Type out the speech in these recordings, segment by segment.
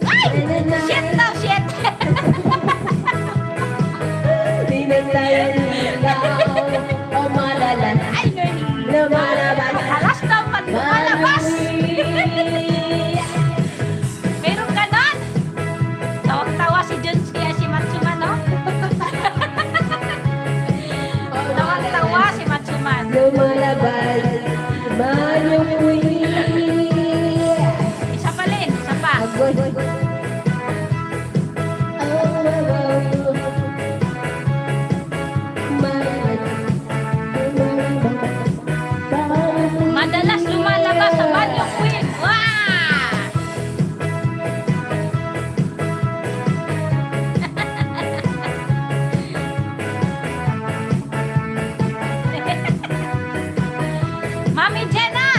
Ay! Shit daw, shit! Di na tayo niligaw o malalas. Ay, Lumalabas alas daw pag lumalabas! Meron ganon! Tawag-tawa si Jones kaya si Matsuman, no? Tawag-tawa si Matsuman. Lumalabas Maluwi. Isa pa rin, isa pa. Madalas lumalabas sa banyo, Queen. Wow! Mami Jenna!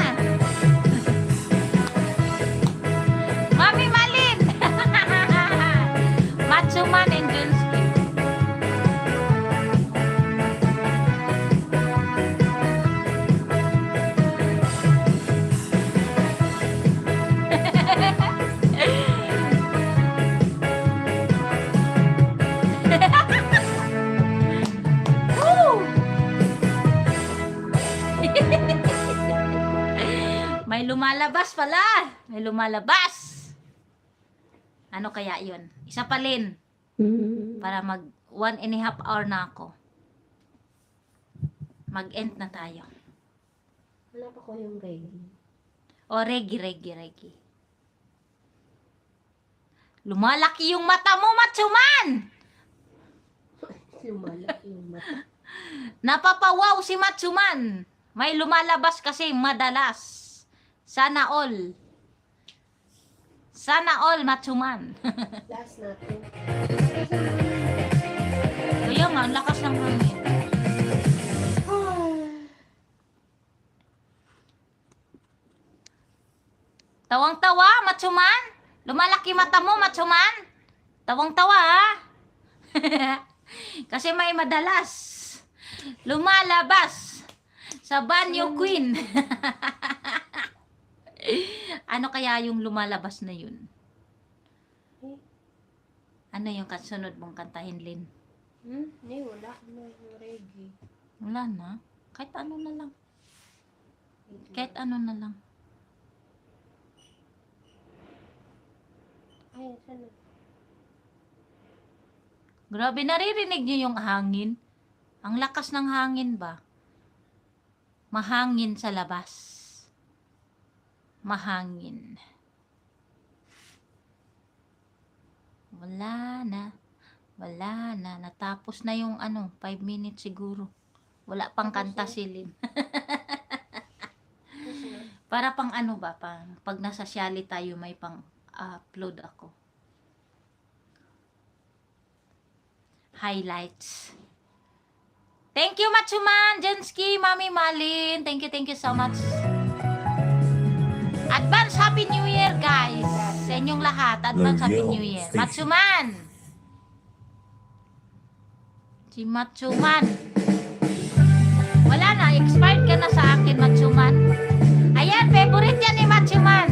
Mami Malin! Matsuman and Junski. Woo! May lumalabas pala. May lumalabas. Ano kaya yun? Isa pa rin. Para mag 1.5 hour na ako. Mag-end na tayo. Wala pa ko yung reggae. O, reggae. Lumalaki yung mata mo, Matsuman! Lumalaki yung mata. Napapawaw si Matsuman. May lumalabas kasi madalas. Sana all. Sana all, Matsuman. Last natin. Kaya nga, ang lakas ng hangin. Tawang-tawa, Matsuman. Lumalaki mata mo, Matsuman. Tawang-tawa, ha? Kasi may madalas. Lumalabas sa banyo, Queen. Ano kaya yung lumalabas na yun? Ano yung kasunod mong kantahin, Lin? Hindi, wala na yung reggae. Wala na. Kahit ano na lang. Kahit ano na lang. Ay, sana. Grabe, naririnig niyo yung hangin? Ang lakas ng hangin ba? Mahangin sa labas. Mahangin. Wala na. Wala na. Natapos na yung 5 minutes siguro. Wala pang kanta si Lin. Para pang ba? Pag nasa Shali tayo may pang upload ako. Highlights. Thank you, Matsuman, Jenski, Mami Malin. Thank you so much. Advance Happy New Year, guys. Sa inyong lahat, Advance Happy New Year. Matsuman. Si Matsuman. Wala na, expired ka na sa akin, Matsuman. Ayan, favorite yan ni Matsuman.